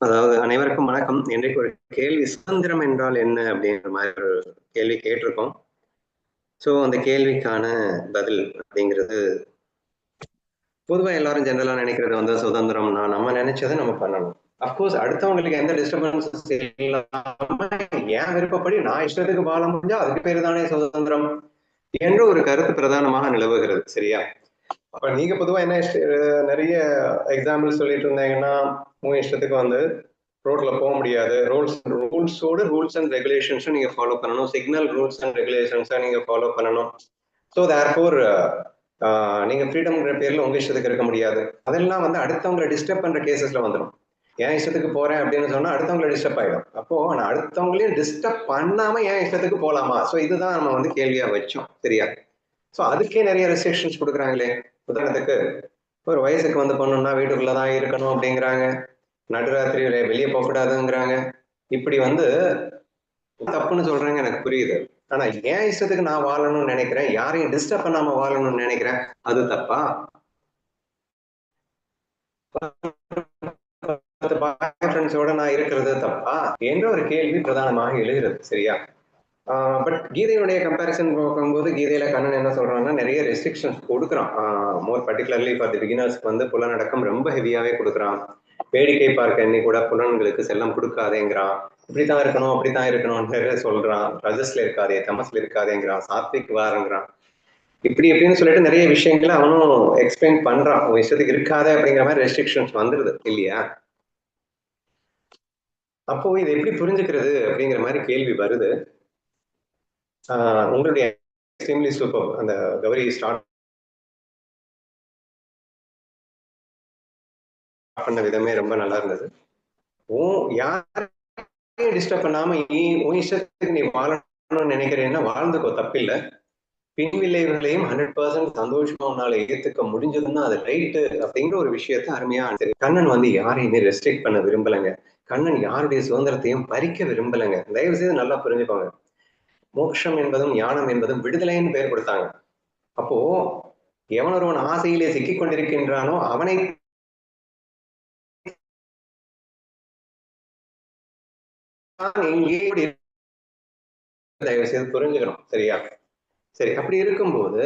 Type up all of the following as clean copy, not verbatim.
அதாவது அனைவருக்கும் வணக்கம். இன்றைக்கு ஒரு கேள்வி, சுதந்திரம் என்றால் என்ன அப்படிங்கிற மாதிரி ஒரு கேள்வி கேட்டிருக்கோம். ஸோ அந்த கேள்விக்கான பதில் அப்படிங்கிறது, பொதுவாக எல்லாரும் ஜெனரலா நினைக்கிறது வந்து சுதந்திரம்னா நம்ம நினைச்சதை நம்ம பண்ணணும். அப்கோர்ஸ் அடுத்தவங்களுக்கு எந்த டிஸ்டர்பன்ஸும் இல்லாம என் விருப்பப்படி நான் இஷ்டத்துக்கு வாழ முடிஞ்சா அதுக்கு பேரு தானே சுதந்திரம் என்ற ஒரு கருத்து பிரதானமாக நிலவுகிறது. சரியா? அப்ப நீங்க பொதுவா என்ன நிறைய எக்ஸாம்பிள் சொல்லிட்டு இருந்தீங்கன்னா, உங்க இஷ்டத்துக்கு வந்து ரோட்ல போக முடியாது. ரூல்ஸ் அண்ட் ரெகுலேஷன்ஸ் நீங்க ஃபாலோ பண்ணணும். சிக்னல் ரூல்ஸ் அண்ட் ரெகுலேஷன்ஸை நீங்க ஃபாலோ பண்ணணும். ஸோ தேர்ஃபோர் நீங்க ஃப்ரீடம்ங்கிற பேர்ல உங்க இஷ்டத்துக்கு இருக்க முடியாது. அதெல்லாம் வந்து அடுத்தவங்களை டிஸ்டர்ப் பண்ற கேசஸ்ல வந்துடும். என் இஷ்டத்துக்கு போறேன் அப்படின்னு சொன்னா அடுத்தவங்களை டிஸ்டர்ப் ஆயிடும். அப்போ நான் அடுத்தவங்களையும் டிஸ்டர்ப் பண்ணாம என் இஷ்டத்துக்கு போலாமா? ஸோ இதுதான் நம்ம வந்து கேள்வியா வச்சோம். சரியா? ஸோ அதுக்கே நிறைய ரெஸ்ட்ரிக்ஷன்ஸ் கொடுக்குறாங்களே. உதாரணத்துக்கு ஒரு வயசுக்கு வந்து பொண்ணுன்னா வீட்டுக்குள்ளதான் இருக்கணும் அப்படிங்கிறாங்க. நடுராத்திரி வெளியே போகக்கூடாதுங்கிறாங்க. இப்படி வந்து தப்புன்னு சொல்றாங்க, எனக்கு புரியுது. ஆனா என் இஷ்டத்துக்கு நான் வாழணும்னு நினைக்கிறேன், யாரையும் டிஸ்டர்ப் பண்ணாம வாழணும்னு நினைக்கிறேன், அது தப்பா? நான் இருக்கிறது தப்பா என்ற ஒரு கேள்வி பிரதானமாக எழுகிறது. சரியா? பட் கீதையுடைய கம்பேரிசன் பார்க்கும்போது கீதையில கண்ணன் என்ன சொல்றான்னா, நிறைய ரெஸ்ட்ரிக்ஷன்ஸ் கொடுக்குறான். மோர் பர்டிகுலர்லி ஃபார் தி பிகினர்ஸ்க்கு வந்து புலனடக்கம் ரொம்ப ஹெவியாவே கொடுக்குறான். வேடிக்கை பார்க்க எண்ணி கூட புலன்களுக்கு செல்லம் கொடுக்காதேங்கிறான். இப்படித்தான் இருக்கணும் அப்படித்தான் இருக்கணும்ன்ற சொல்றான். ரஜஸ்ல இருக்காதே, தமஸ்ல இருக்காதேங்கிறான், சாத்விக் வாரங்கிறான். இப்படி எப்படின்னு சொல்லிட்டு நிறைய விஷயங்களை அவனும் எக்ஸ்பிளைன் பண்றான். உன் இஷ்டத்துக்கு இருக்காத அப்படிங்கிற மாதிரி ரெஸ்ட்ரிக்ஷன்ஸ் வந்துருது இல்லையா? அப்போ இதை எப்படி புரிஞ்சுக்கிறது அப்படிங்கிற மாதிரி கேள்வி வருது. உங்களுடைய எக்ஸ்ட்ரீம்லி சூப்பர் அந்த கௌரி ஸ்டார்ட் பண்ண விதமே ரொம்ப நல்லா இருந்தது. யாரையும் டிஸ்டர்ப் பண்ணாம நீ உன் இஷ்டத்துக்கு நீ வாழணும்னு நினைக்கிறேன்னா வாழ்ந்துக்கோ, தப்பில்லை. பின்விளைவுகளையும் 100% சந்தோஷமா உன்னால ஏத்துக்க முடிஞ்சதுன்னா அது ரைட்டு அப்படிங்கிற ஒரு விஷயத்த அருமையா கண்ணன் வந்து யாரையுமே ரெஸ்ட்ரிக்ட் பண்ண விரும்பலைங்க. கண்ணன் யாருடைய சுதந்திரத்தையும் பறிக்க விரும்பலைங்க. தயவு செய்து நல்லா புரிஞ்சுக்கோங்க. மோட்சம் என்பதும் ஞானம் என்பதும் விடுதலைன்னு பெயர் கொடுத்தாங்க. அப்போ எவன் ஒருவன் ஆசையிலே சிக்கிக் கொண்டிருக்கின்றானோ அவனை தயவு செய்து புரிஞ்சுக்கணும். சரியா? சரி, அப்படி இருக்கும்போது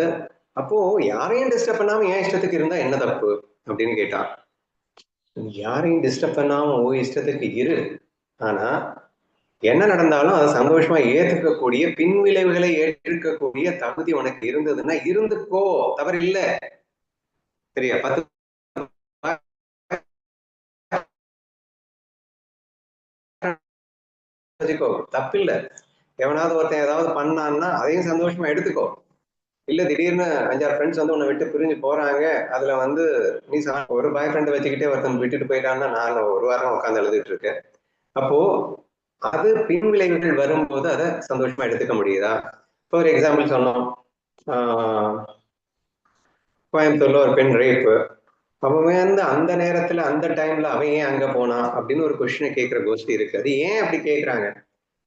அப்போ யாரையும் டிஸ்டர்ப் பண்ணாம என் இஷ்டத்துக்கு இருந்தா என்ன தப்பு அப்படின்னு கேட்டா, யாரையும் டிஸ்டர்ப் பண்ணாம ஓ இஷ்டத்துக்கு இரு. ஆனா என்ன நடந்தாலும் அதை சந்தோஷமா ஏற்றுக்கக்கூடிய, பின்விளைவுகளை ஏற்றுக்கக்கூடிய தகுதி உனக்கு இருந்ததுன்னா இருந்துக்கோ, தவறு இல்ல. சரியா? 10 தப்பில்ல. எவனாவது ஒருத்தன் ஏதாவது பண்ணான்னா அதையும் சந்தோஷமா எடுத்துக்கோ. இல்ல திடீர்னு 5-6 ஃப்ரெண்ட்ஸ் வந்து உன்னை விட்டு பிரிஞ்சு போறாங்க, அதுல வந்து நீ ஒரு பாய் ஃப்ரெண்ட் வச்சுக்கிட்டே ஒருத்தன் விட்டுட்டு போயிட்டான்னா நான் ஒரு வாரம் உட்காந்து எழுதிட்டு இருக்கேன். அப்போ அது பின்விளைவுகள் வரும்போது அதை சந்தோஷமா எடுத்துக்க முடியுதா? இப்போ ஒரு எக்ஸாம்பிள் சொன்னோம். கோயம்புத்தூர்ல ஒரு பெண் ரேப்பு. அவன் வந்து அந்த நேரத்துல அந்த டைம்ல அவன் ஏன் அங்க போனான் அப்படின்னு ஒரு கொஸ்டினை கேட்கிற கோஷ்டி இருக்கு. அது ஏன் அப்படி கேட்கறாங்க?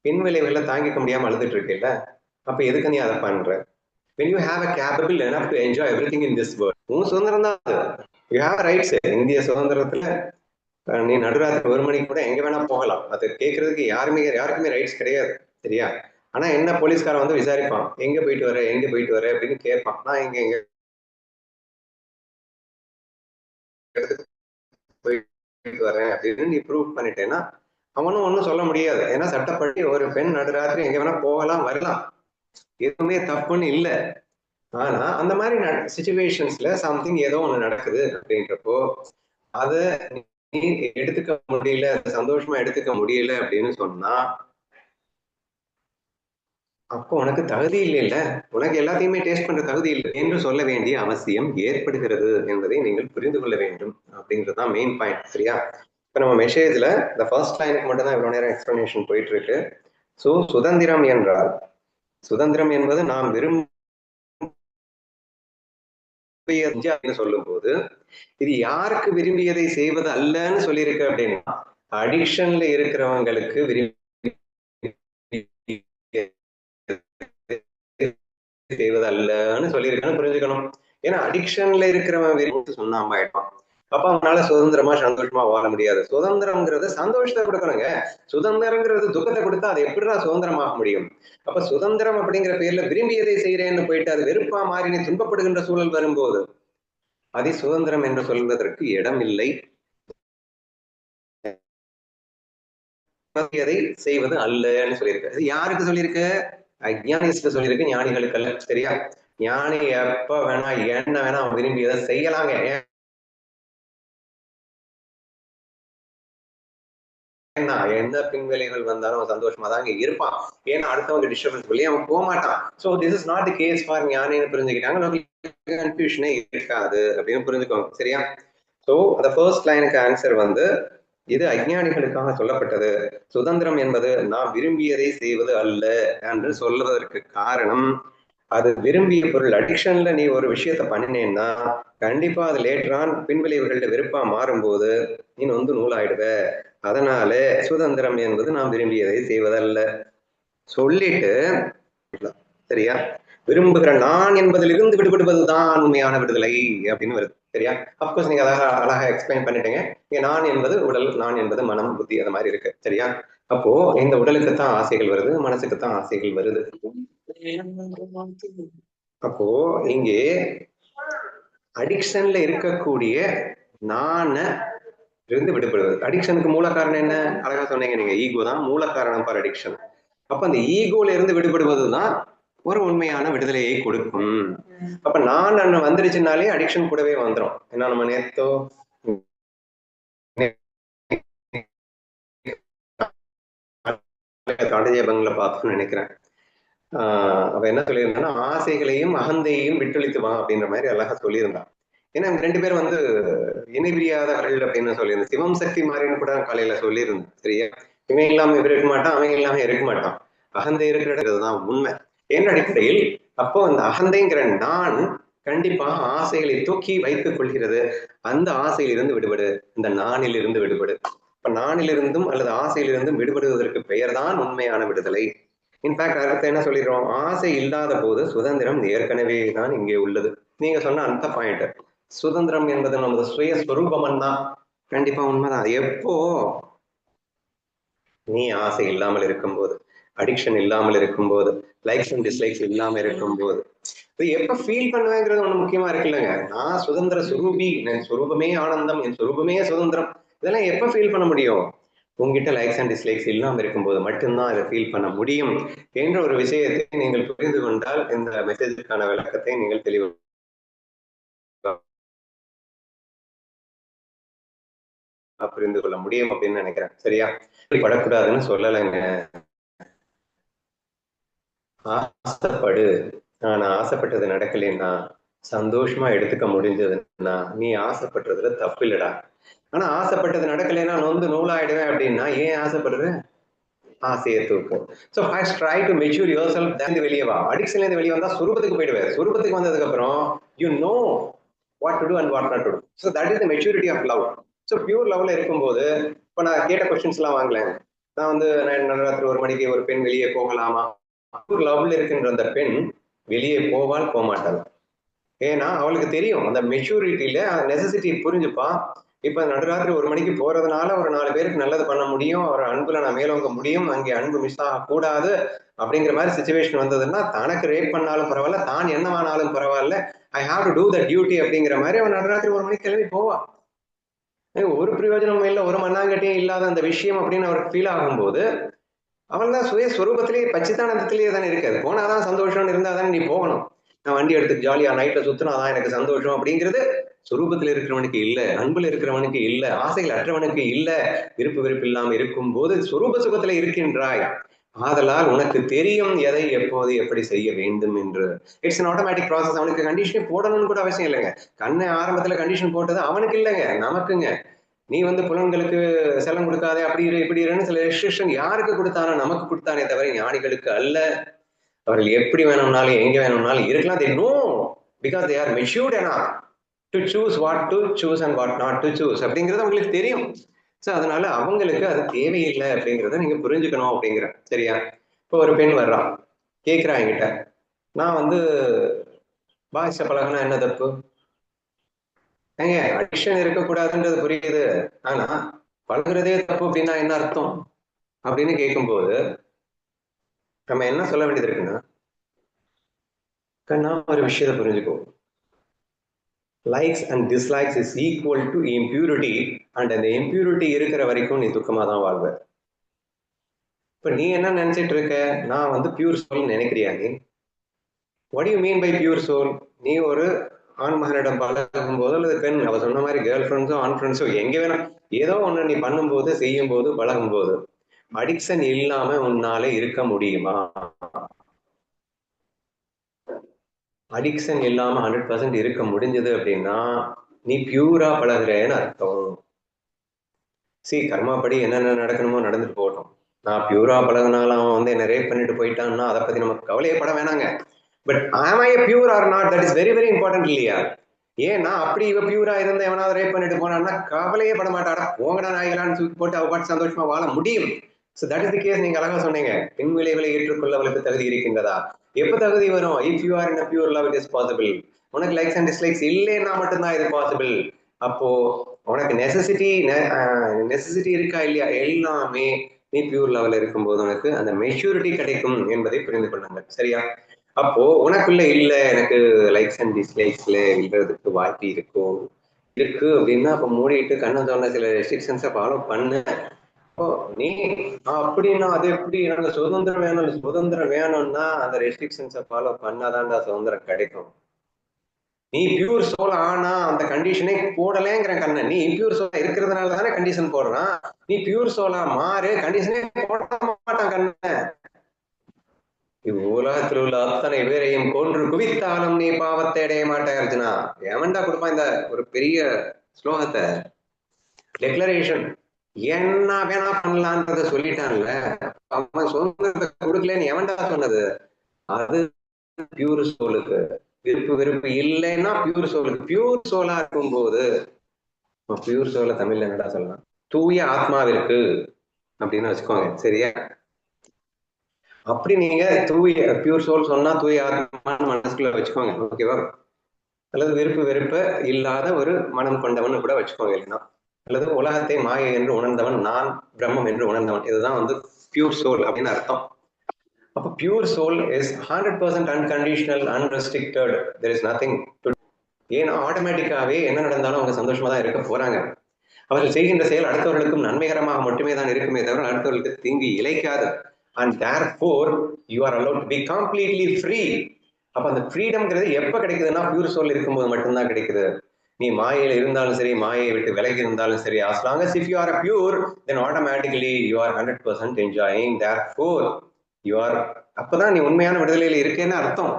பின்விளைவுகளை தாங்கிக்க முடியாம அழுதுட்டு இருக்கேல்ல, அப்ப எதுக்கு நீ அதை பண்ற? when you have a capable enough to enjoy everything in this world, உன் சுதந்திரம் தான் அது. You have rights. இந்திய சுதந்திரத்துல நீ நடுராத்திரி 1 மணிக்கு கூட எங்க வேணா போகலாம். அது கேட்கறதுக்கு யாருக்குமே ரைட்ஸ் கிடையாது. சரியா? ஆனா என்ன, போலீஸ்காரன் வந்து விசாரிப்பான், எங்க போயிட்டு வர அப்படின்னு கேட்பான். நான் எங்க போயிட்டு வரேன் அப்படின்னு நீ ப்ரூவ் பண்ணிட்டேன்னா அவனும் ஒன்றும் சொல்ல முடியாது. ஏன்னா சட்டப்படி ஒரு பெண் நடுராத்திரி எங்க வேணா போகலாம் வரலாம், எதுவுமே தப்புன்னு இல்லை. ஆனா அந்த மாதிரி சிச்சுவேஷன்ஸ்ல சம்திங் ஏதோ ஒண்ணு நடக்குது அப்படின்றப்போ அதை நீ எடுத்துக்க முடியல, சந்தோஷமா எடுத்துக்க முடியல அப்படின்னு சொன்னா அப்போ உனக்கு தகுதி இல்லைல்ல, உனக்கு எல்லாத்தையுமே டேஸ்ட் பண்ற தகுதி இல்லை என்று சொல்ல வேண்டிய அவசியம் ஏற்படுகிறது என்பதை நீங்கள் புரிந்து கொள்ள வேண்டும் அப்படிங்கிறதுதான் மெயின் பாயிண்ட். சரியா? இப்ப நம்ம மெசேஜ்ல இந்த ஃபர்ஸ்ட் லைனுக்கு மட்டும் தான் இவ்வளவு நேரம் எக்ஸ்பிளனேஷன் போயிட்டு இருக்கு. சோ சுதந்திரம் என்றால், சுதந்திரம் என்பது நாம் சொல்லும் போது இது யாருக்கு விரும்பியதை செய்வது அல்லன்னு சொல்லியிருக்கு அப்படின்னா அடிக்ஷன்ல இருக்கிறவங்களுக்கு விரும்பி செய்வது அல்லன்னு சொல்லியிருக்கான்னு புரிஞ்சுக்கணும். ஏன்னா அடிக்ஷன்ல இருக்கிறவன் சொன்னாம ஆயிடுவான். அப்ப அவனால சுதந்திரமா சந்தோஷமா வாழ முடியாது. சுதந்திரம்ங்கிறது சந்தோஷத்தை கொடுக்கணுங்க. சுதந்திரங்கிறது துக்கத்தை கொடுத்தா அது எப்படிதான் சுதந்திரமாக முடியும்? அப்ப சுதந்திரம் அப்படிங்கிற பேர்ல விரும்பியதை செய்யறேன்னு போயிட்டு அது வெறுப்பா மாறி நீ துன்பப்படுகின்ற சூழல் வரும்போது அதை சுதந்திரம் என்று சொல்வதற்கு இடம் இல்லை. அதை செய்வது அல்லன்னு சொல்லியிருக்கு. அது யாருக்கு சொல்லியிருக்கு? அஜ்ஞானிஸ்க்கு சொல்லியிருக்கு, ஞானிகளுக்கு அல்ல. சரியா? ஞானி எப்ப வேணா என்ன வேணா விரும்பியதை செய்யலாங்க. எந்த பின்விளைகள் வந்தாலும் சந்தோஷமா தாங்க இருப்பான். ஏன்னா அடுத்தவங்க டிஸ்டர்பன்ஸ் சொல்லி அவன் போக மாட்டான். So this is not the case for ஞானின்னு புரிஞ்சுக்கிட்டாங்க, கன்ஃபியூஷனே இருக்காது அப்படின்னு புரிஞ்சுக்கோங்க. சரியா? சோ அந்த ஃபர்ஸ்ட் லைனுக்கு ஆன்சர் வந்து இது அஜ்ஞானிகளுக்காக சொல்லப்பட்டது. சுதந்திரம் என்பது நாம் விரும்பியதை செய்வது அல்ல என்று சொல்வதற்கு காரணம், அது விரும்பிய பொருள். அடிக்ஷன்ல நீ ஒரு விஷயத்த பண்ணினேன்னா கண்டிப்பா அது லேட்டரான் பின்விளைவுகள்ல வெறுப்பா மாறும்போது நீ வந்து நூலாயிடுவ. அதனால சுதந்திரம் என்பது நாம் விரும்பியதை செய்வதல்ல சொல்லிட்டு, சரியா, விரும்புகிற நான் என்பதிலிருந்து விடுபடுவதுதான் உண்மையான விடுதலை அப்படின்னு வருது. சரியா? அப்கோர்ஸ் நீங்க அழகா எக்ஸ்பிளைன் பண்ணிட்டீங்க. இங்க நான் என்பது உடல், நான் என்பது மனம், புத்தி, அந்த மாதிரி இருக்கு. சரியா? அப்போ இந்த உடலுக்கு தான் ஆசைகள் வருது, மனசுக்கு தான் ஆசைகள் வருது. அப்போ இங்கே அடிக்ஷன்ல இருக்கக்கூடிய நான இருந்து விடுபடுவது. அடிக்ஷனுக்கு மூல காரணம் என்ன? அழகா சொன்னீங்க நீங்க, ஈகோ தான் மூல காரணம் ஃபார் அடிக்ஷன். அப்ப அந்த ஈகோல இருந்து விடுபடுவதுதான் ஒரு உண்மையான விடுதலையை கொடுக்கும். அப்ப நான் வந்துருச்சுனாலே அடிக்ஷன் கூடவே வந்துடும். ஏன்னா நம்ம நேத்தோ காண்டஜேபங்களை பார்த்தோம்னு நினைக்கிறேன். அவ என்ன சொல்லியிருந்தான்னா, ஆசைகளையும் அகந்தையையும் விட்டொழித்து வா அப்படின்ற மாதிரி அழகா சொல்லியிருந்தான். ஏன்னா ரெண்டு பேரும் வந்து இணை பிரியாதவர்கள் அப்படின்னு சொல்லியிருந்தேன். சிவம் சக்தி மாதிரின்னு கூட காலையில சொல்லியிருந்தேன். சரியா? இவன் இல்லாம இவர் இருக்க மாட்டான், அவன் இல்லாம இருக்க மாட்டான். அகந்தை இருக்கிறதுதான் உண்மை. என் அடிப்படையில் அப்போ அந்த அகந்தைங்கிற நான் கண்டிப்பா ஆசைகளை தூக்கி வைத்துக் கொள்கிறது. அந்த ஆசையிலிருந்து விடுபடு, இந்த நானிலிருந்து விடுபடு. இப்ப நானிலிருந்தும் அல்லது ஆசையிலிருந்தும் விடுபடுவதற்கு பெயர் தான் உண்மையான விடுதலை. இன்ஃபேக்ட் அடுத்து என்ன சொல்லிடுறோம்? ஆசை இல்லாத போது சுதந்திரம் ஏற்கனவே தான் இங்கே உள்ளது. நீங்க சொன்ன அந்த பாயிண்ட், சுதந்திரம் என்பது நமது சுயஸ்வரூபம் தான். கண்டிப்பா உண்மைதான். எப்போ நீ ஆசை இல்லாமல் இருக்கும்போது, அடிக்ஷன் இல்லாமல் இருக்கும்போது, லைக்ஸ் அண்ட் டிஸ்லைக்ஸ் இல்லாம இருக்கும்போது, எப்ப ஃபீல் பண்ணுவேங்கிறது ஒண்ணு முக்கியமா இருக்குல்லங்க. நான் சுதந்திர சுரூபி, என் சுரூபமே ஆனந்தம், என் சுரூபமே சுதந்திரம், இதெல்லாம் எப்ப ஃபீல் பண்ண முடியும்? உங்ககிட்ட லைக்ஸ் அண்ட் டிஸ்லைக்ஸ் இல்லாம இருக்கும்போது மட்டும்தான் அதை ஃபீல் பண்ண முடியும் என்ற ஒரு விஷயத்தை நீங்கள் புரிந்து கொண்டால் இந்த மெசேஜுக்கான விளக்கத்தை நீங்கள் தெளிவு புரிந்து கொள்ள முடியும் அப்படின்னு நினைக்கிறேன். சரியா? படக்கூடாதுன்னு சொல்லலைங்க. ஆசைப்படு. ஆனா ஆசைப்பட்டது நடக்கலைன்னா, சந்தோஷமா எடுத்துக்க முடிஞ்சதுன்னா நீ ஆசைப்படுறதுல தப்பு இல்லடா. ஆனா ஆசைப்பட்டது நடக்கலைன்னா நொந்து நூலாயிடுவேன் அப்படின்னா ஏன் ஆசைப்படுற? ஆசையை தூக்கும். So first try to mature your self, தான் வெளியே வா. அடிக்ஷன்ல இருந்து வெளியே வந்தா சுரூபத்துக்கு போயிடுவேன். சுரூபத்துக்கு வந்ததுக்கு அப்புறம் you know what to do and what not to do. So that is the maturity of love. So pure லவ்ல இருக்கும்போது இப்போ நான் கேட்ட கொஸ்டின்ஸ் எல்லாம் வாங்கலேன். நான் வந்து நடுராத்திரி 1 மணிக்கு ஒரு பெண் வெளியே போகலாமா? பியூர் லவ்ல இருக்கின்ற அந்த பெண் வெளியே போவால் போக மாட்டாள். ஏன்னா அவளுக்கு தெரியும் அந்த மெச்சூரிட்டியில நெசசிட்டி புரிஞ்சுப்பா. இப்ப நடுராத்திரி 1 மணிக்கு போறதுனால ஒரு 4 பேருக்கு நல்லது பண்ண முடியும், ஒரு அன்புல நான் மேலோங்க முடியும், அங்கே அன்பு மிஸ் ஆகக்கூடாது அப்படிங்கிற மாதிரி சுச்சுவேஷன் வந்ததுன்னா தனக்கு ரேப் பண்ணாலும் பரவாயில்ல, தான் என்னவானாலும் பரவாயில்ல, I have to do the duty அப்படிங்கிற மாதிரி அவன் நடுராத்திரி 1 மணிக்கு கிளம்பி போவான். ஒரு பிரயோஜனமும் இல்லை, ஒரு மண்ணாங்கட்டியும் இல்லாத அந்த விஷயம் அப்படின்னு அவருக்கு ஃபீல் ஆகும்போது அவன் தான் சுயஸ்வரூபத்திலேயே பச்சித்தானந்தத்திலேயே தானே இருக்காது. போனாதான் சந்தோஷம்னு இருந்தாதான் நீ போகணும். நான் வண்டி எடுத்து ஜாலியா நைட்ல சுத்தினாதான் எனக்கு சந்தோஷம் அப்படிங்கிறது சுரூபத்தில் இருக்கிறவனுக்கு இல்ல, அன்புல இருக்கிறவனுக்கு இல்ல, ஆசைகள் அற்றவனுக்கு இல்ல. விருப்பு வெறுப்பு இல்லாம இருக்கும் போது சுரூப சுகத்துல இருக்கின்றாய். ஆதலால் உனக்கு தெரியும் எதை எப்போது எப்படி செய்ய வேண்டும் என்று. It's an automatic process. அவனுக்கு கண்டிஷனே போடணும்னு கூட அவசியம் இல்லைங்க. கண்ணை ஆரம்பத்துல கண்டிஷன் போட்டது அவனுக்கு இல்லைங்க, நமக்குங்க. நீ வந்து புலன்களுக்கு செல்லம் கொடுக்காதே, அப்படி இரு இப்படி இருன்னு சில ரெஸ்ட்ரிக்ஷன் யாருக்கு கொடுத்தானோ நமக்கு கொடுத்தானே தவிர ஞானிகளுக்கு அல்ல. அவர்கள் எப்படி வேணும்னாலும் எங்க வேணும்னாலும் இருக்கலாம். they know because they are matured enough to choose what to choose and what not to choose அப்படிங்கிறது அவங்களுக்கு தெரியும். ஸோ அதனால அவங்களுக்கு அது தேவையில்லை அப்படிங்கிறத நீங்க புரிஞ்சுக்கணும் அப்படிங்கிற. சரியா? இப்போ ஒரு பெண் வர்றான், கேட்கிறா என்கிட்ட, நான் வந்து பாய்ஸ பழகினா என்ன தப்பு? ஏங்க அடிக்ஷன் இருக்கக்கூடாதுன்றது புரியுது. ஆனா பழகுறதே தப்பு அப்படின்னா என்ன அர்த்தம் அப்படின்னு கேட்கும்போது நம்ம என்ன சொல்ல வேண்டியது இருக்குன்னா, கண்ணா ஒரு விஷயத்தை புரிஞ்சுக்கோ. Likes and dislikes is equal to impurity. And அந்த இம்பியூரிட்டி இருக்கிற வரைக்கும் நீ துக்கமா தான் வாழ்வ. இப்ப நீ என்ன நினைச்சிட்டு இருக்க? நான் வந்து பியூர் சோல் நினைக்கிறியா நீ? What you mean by pure soul? நீ ஒரு ஆண் மகனிடம் பழகும் போது அல்லது பெண் அவ சொன்ன மாதிரி கேர்ள் ஃப்ரெண்ட்ஸோ ஆண் ஃப்ரெண்ட்ஸோ எங்க வேணா ஏதோ ஒண்ணு நீ பண்ணும்போது செய்யும் போது பழகும் போது அடிக்ஷன் இல்லாம உன்னால இருக்க முடியுமா? அடிக்ஷன் இல்லாம 100% இருக்க முடிஞ்சது அப்படின்னா நீ பியூரா பழகுறேன்னு அர்த்தம். கர்மாப்படி என்னென்ன நடக்கணுமோ நடந்துட்டு போகட்டும். நான் பியூரா பழகினாலும் அவன் வந்து என்ன ரேப் பண்ணிட்டு போயிட்டான்னா அதை பத்தி நமக்கு கவலையே பட வேணாங்க. But am I pure or not, that is very very important இல்லையா? ஏன்னா அப்படி இவ பியூரா இருந்த எவனாவது ரேப் பண்ணிட்டு போனான்னா கவலையே பட மாட்டாடா, போங்கடா நாய்களான்னு தூக்கி போட்டு அவ பாட்டு சந்தோஷமா வாழ முடியும். So that is the case. நீங்க அழகா சொன்னீங்க, பின் விளைவுகளை ஏற்றுக்கொள்ள அவளுக்கு தகுதி இருக்கின்றதா? எப்ப தகுதி வரும்? If you are in a pure love it is possible. உனக்கு லைக்ஸ் அண்ட் டிஸ்லைக்ஸ் இல்லைன்னா மட்டும்தான் இது பாசிபிள். அப்போ உனக்கு நெசசிட்டி இருக்கா இல்லையா? எல்லாமே நீ பியூர் லெவல்ல இருக்கும்போது உனக்கு அந்த மெச்சூரிட்டி கிடைக்கும் என்பதை புரிந்து கொள்ளுங்க. சரியா? அப்போ உனக்குள்ள இல்ல எனக்கு லைக்ஸ் அண்ட் டிஸ்லைக்ஸ்ல விழுறதுக்கு வாய்ப்பு இருக்கு அப்படின்னா அப்ப மூடிட்டு கண்ணை சொன்ன சில ரெஸ்ட்ரிக்ஷன்ஸை ஃபாலோ பண்ணு. நீ அப்படின்னா அது எப்படி? எனக்கு சுதந்திரம் வேணும்னா அந்த ரெஸ்ட்ரிக்ஷன்ஸை ஃபாலோ பண்ணாதான்டா சுதந்திரம் கிடைக்கும். நீ பியூர் சோல் ஆனா அந்த கண்டிஷனே போடலேங்கிற கண்ண. நீ இம்பியூர் சோலா இருக்கிறதுனால தானே கண்டிஷன் போடுறான். நீ பியூர் சோலா மாறு, கண்டிஷனே போட மாட்டான் கண்ண. இவ்வுலகத்தில் உள்ள அத்தனை பேரையும் கொன்று குவித்தாலும் நீ பாவத்தை அடைய மாட்டாய் அர்ஜுனா. எவன்டா கொடுப்பான் இந்த ஒரு பெரிய ஸ்லோகத்தை? டெக்ளரேஷன் என்ன வேணா பண்ணலான்றத சொல்லிட்டான்ல. அவன் சுதந்திரத்தை கொடுக்கலன்னு எவன்டா சொன்னது? அது பியூர் சோலுக்கு. விருப்பு இல்லைன்னா பியூர் சோலுக்கு. பியூர் சோலா இருக்கும் போது, பியூர் சோலை தமிழ்ல என்னடா சொல்லலாம்? தூய ஆத்மாவிற்கு அப்படின்னு வச்சுக்கோங்க. சரியா? அப்படி நீங்க தூய பியூர் சோல் சொன்னா தூய ஆத்மான்னு மனசுக்குள்ள வச்சுக்கோங்க. ஓகேவா? அல்லது வெறுப்பு இல்லாத ஒரு மனம் கொண்டவன் கூட வச்சுக்கோங்க. இல்லைன்னா அல்லது உலகத்தை மாயை என்று உணர்ந்தவன், நான் பிரம்மம் என்று உணர்ந்தவன், இதுதான் வந்து பியூர் சோல் அப்படின்னு அர்த்தம். அப்போ pure soul is 100% unconditional, unrestricted. There is nothing to. ஏன்னா ஆட்டோமேட்டிக்காவே என்ன நடந்தாலும் அவங்க சந்தோஷமா தான் இருக்க போறாங்க. அவர்கள் செய்கின்ற செயல் அடுத்தவர்களுக்கும் நன்மைகரமாக மட்டுமே தான் இருக்குமே தவிர அடுத்தவர்களுக்கு தீங்கு இழைக்காது. And therefore you are allowed to be completely free. அப்ப அந்த ஃப்ரீடம்ங்கிறது எப்ப கிடைக்குதுன்னா பியூர் சோல் இருக்கும்போது மட்டும்தான் கிடைக்குது. நீ மாயையில இருந்தாலும் சரி, மாயை விட்டு விலகி இருந்தாலும் சரி, as long as if you are a pure, then automatically you are 100% enjoying. Therefore you are, அப்பதான் நீ உண்மையான விடுதலையில இருக்கேன்னு அர்த்தம்.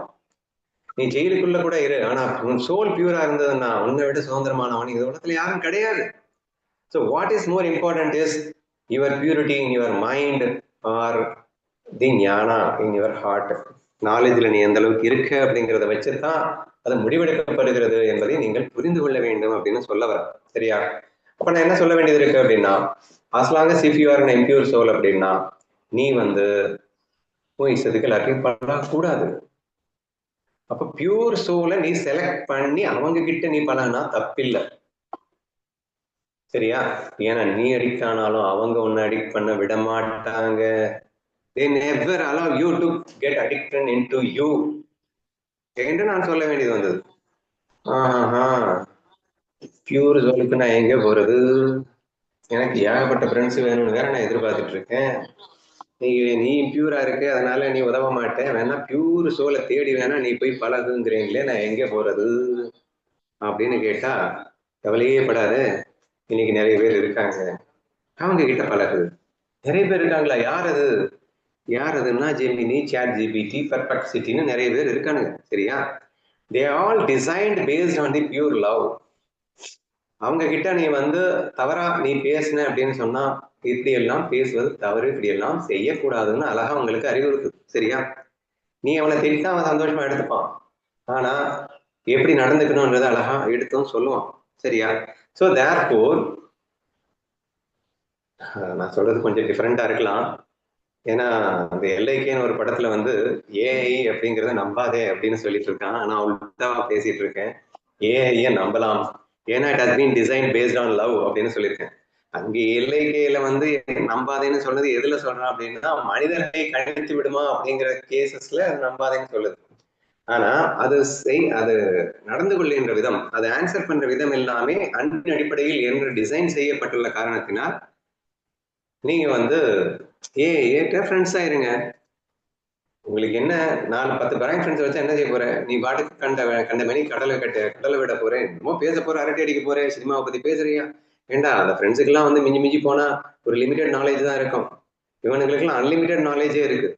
நீ ஜெயிலுக்குள்ள கூட இரு, ஆனா உன் சோல் பியூரா இருந்ததுன்னா உன்னை விட சுதந்திரமானவன் இந்த உலகத்துல யாரும் கிடையாது. So what is more important is your purity in your mind or the Gnana in your heart. நாலேஜ்ல நீ எந்த அளவுக்கு இருக்க அப்படிங்கிறத வச்சுதான் அது முடிவெடுக்கப்படுகிறது என்பதை நீங்கள் புரிந்து கொள்ள வேண்டும் அப்படின்னு சொல்ல வர. சரியா? அப்ப நான் என்ன சொல்ல வேண்டியது இருக்கு அப்படின்னா, as long as if you are an impure soul அப்படின்னா நீ வந்து உன் இஷ்டத்துக்கு எல்லாத்தையும் பண்ணக்கூடாது. அப்ப பியூர் சோலை நீ செலக்ட் பண்ணி அவங்க கிட்ட நீ பழகினா தப்பில்லை. சரியா? ஏன்னா நீ அடிக்ட் ஆனாலும் அவங்க உன்னை அடிக்ட் பண்ண விட மாட்டாங்க. They never allow you to get addicted into you என்று நான் சொல்ல வேண்டியது வந்தது. பியூர் சோலுக்கு நான் எங்க போறது? எனக்கு ஏகப்பட்ட ஃப்ரெண்ட்ஸ் வேணும்னு வேற நான் எதிர்பார்த்துட்டு இருக்கேன். நீ பியூரா இருக்கு அதனால நீ உதவ மாட்டேன், வேணா பியூர் சோலை தேடி வேணா நீ போய் பழகுங்கிறீங்களே, நான் எங்க போறது அப்படின்னு கேட்டா கவலையே படாது. இன்னைக்கு நிறைய பேர் இருக்காங்க, அவங்க கிட்ட பழகு. நிறைய பேர் இருக்காங்களா? யார் அதுன்னா ஜெமினி, சாட் ஜிபிடி, பெர்பெக்சிட்டின்னு நிறைய பேர் இருக்கானுங்க. சரியா? They all designed based on the pure love. அவங்க கிட்ட நீ வந்து தவறா நீ பேசின அப்படின்னு சொன்னா இப்படி எல்லாம் பேசுவது தவறு, இப்படி எல்லாம் செய்யக்கூடாதுன்னு அழகா உங்களுக்கு அறிவுறுத்து. சரியா? நீ அவனை திட்டா அவன் சந்தோஷமா எடுத்துப்பான், ஆனா எப்படி நடந்துக்கணும்ன்றத அழகா எடுத்தும் சொல்லுவான். சரியா? ஸோ தேர்ஃபோர் நான் சொல்றது கொஞ்சம் டிஃப்ரெண்டா இருக்கலாம். ஏன்னா அந்த எல்ஐகேன்னு ஒரு படத்துல வந்து ஏஐ அப்படிங்கிறத நம்பாதே அப்படின்னு சொல்லிட்டு இருக்கான். நான் உள்டாவா பேசிட்டு இருக்கேன். ஏஐய நம்பலாம், ஏன்னா it has been design based on love அப்படின்னு சொல்லியிருக்கேன். அங்கே எல்லைக்கையில வந்து நம்பாதேன்னு சொன்னது எதுல சொல்றான் அப்படின்னா, மனிதர்களை கணித்து விடுமா அப்படிங்கிற கேசஸ்ல நம்பாதேன்னு சொல்லுது. ஆனா அது நடந்து கொள்கின்ற விதம், அதை ஆன்சர் பண்ற விதம் எல்லாமே அன்பின் அடிப்படையில் என்று டிசைன் செய்யப்பட்டுள்ள காரணத்தினால் நீங்க வந்து ஏ ஃப்ரெண்ட்ஸ் ஆயிருங்க. உங்களுக்கு என்ன 4-10 பேங்க் ஃப்ரெண்ட்ஸ் வச்சா என்ன செய்ய போற? நீ பாட்டுக்கு கண்ட மணி கடலை விட போறேன், என்னமோ பேச போற, அரட்டை அடிக்க போறேன், சினிமாவை பத்தி பேசுறியா? ஏண்டா அந்த ஃப்ரெண்ட்ஸுக்கெல்லாம் வந்து மிஞ்சி மிஞ்சி போனா ஒரு லிமிடெட் நாலேஜ் தான் இருக்கும். இவனுங்களுக்கெல்லாம் அன்லிமிடெட் நாலேஜே இருக்கு.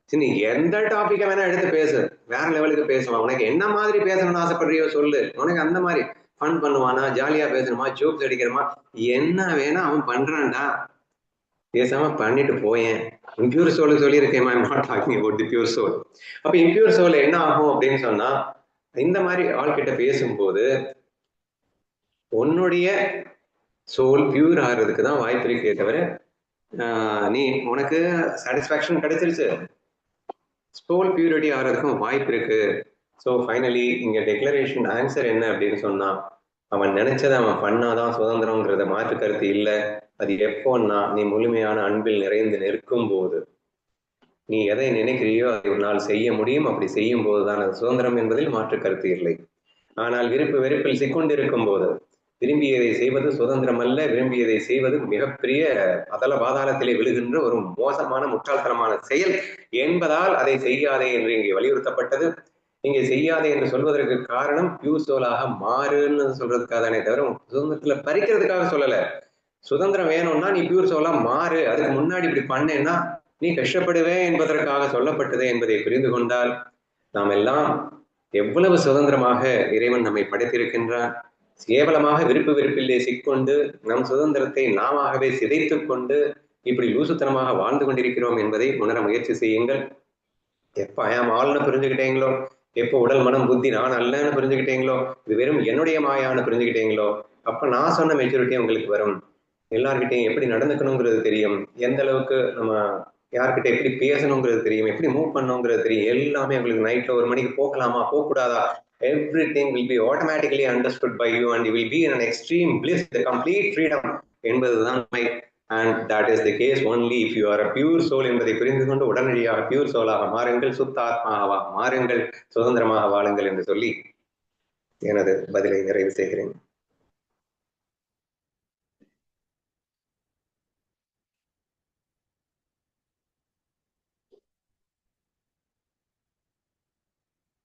சரி, நீ எந்த டாபிக்கை வேணா எடுத்து பேசு, வேற லெவலுக்கு பேசுவான். உனக்கு என்ன மாதிரி பேசணும்னு ஆசைப்படுறியோ சொல்லு. உனக்கு அந்த மாதிரி ஃபன் பண்ணுவானா, ஜாலியா பேசணுமா, ஜோக்ஸ் அடிக்கிறமா, என்ன வேணா அவன் பண்றான்டா. பேசாம பண்ணிட்டு போயேன். இம்பியூர் சோல் சொல்லியிருக்கேன், I am not talking about the pure soul. அப்ப இம்பியூர் சோல் என்ன ஆகும் அப்படின்னு சொன்னா, இந்த மாதிரி ஆள்கிட்ட பேசும்போது உன்னுடைய சோல் பியூர் ஆகிறதுக்கு தான் வாய்ப்பு இருக்கே தவிர, நீ உனக்கு சாட்டிஸ்பாக்சன் கிடைச்சிருச்சு, சோல் பியூரிட்டி ஆகிறதுக்கும் வாய்ப்பு இருக்கு. ஸோ ஃபைனலி இங்க டெக்ளரேஷன் ஆன்சர் என்ன அப்படின்னு சொன்னா, அவன் நினைச்சதை அவன் பண்ணாதான் சுதந்திரம்ங்கிறத மாற்று கருத்து இல்லை. அது எப்போன்னா நீ முழுமையான அன்பில் நிறைந்து நிற்கும் போது, நீ எதை நினைக்கிறியோ அதை உன்னால் செய்ய முடியும். அப்படி செய்யும் போதுதான் அது சுதந்திரம் என்பதில் மாற்று கருத்து இல்லை. ஆனால் விருப்பு வெறுப்பில் சிக்கொண்டிருக்கும் போது விரும்பியதை செய்வது சுதந்திரம் அல்ல. விரும்பியதை செய்வது மிகப்பெரிய அதல பாதாளத்திலே விழுகின்ற ஒரு மோசமான முட்டாள்தனமான செயல் என்பதால் அதை செய்யாதே என்று இங்கே வலியுறுத்தப்பட்டது. இங்கே செய்யாதே என்று சொல்வதற்கு காரணம் பியூர் சோலாக மாறுன்னு சொல்றதுக்காக தானே தவிர சுதந்திரத்துல பறிக்கிறதுக்காக சொல்லல. சுதந்திரம் வேணும்னா நீ பியூர் சோலா மாறு, அதுக்கு முன்னாடி இப்படி பண்ணேன்னா நீ கஷ்டப்படுவே என்பதற்காக சொல்லப்பட்டது என்பதை புரிந்து கொண்டால் நாம் எல்லாம் எவ்வளவு சுதந்திரமாக இறைவன் நம்மை படைத்திருக்கின்றான். கேவலமாக விருப்பு வெறுப்பிலே சிக்கொண்டு நம் சுதந்திரத்தை நாமவே சிதைத்துக் கொண்டு இப்படி லூசுத்தனமாக வாழ்ந்து கொண்டிருக்கிறோம் என்பதை உணர முயற்சி செய்யுங்கள். எப்ப ஐயாம் ஆள்னு புரிஞ்சுக்கிட்டீங்களோ, எப்போ உடல் மனம் புத்தி நான் அல்லன்னு புரிஞ்சுக்கிட்டீங்களோ, இது வெறும் என்னுடைய மாயான்னு புரிஞ்சுக்கிட்டீங்களோ, அப்ப நான் சொன்ன மெச்சூரிட்டி உங்களுக்கு வரும். எல்லார்கிட்டையும் எப்படி நடந்துக்கணுங்கிறது தெரியும், எந்த அளவுக்கு நம்ம யார்கிட்ட எப்படி பேசணுங்கிறது தெரியும், எப்படி மூவ் பண்ணணுங்கிறது தெரியும். எல்லாமே உங்களுக்கு நைட்ல 1 மணிக்கு போகலாமா போகக்கூடாதா, everything will be automatically understood by you and you will be in an extreme bliss, the complete freedom என்பதுதான் உண்மை. and that is the case only if you are a pure soul என்பதை புரிந்து கொண்டு உடனடியாக பியூர் சோலாக மாறுங்கள், சுத்த ஆத்மாவாக மாறுங்கள், சுதந்திரமாக வாழுங்கள் என்று சொல்லி எனது பதிலை நிறைவு செய்கிறேன்.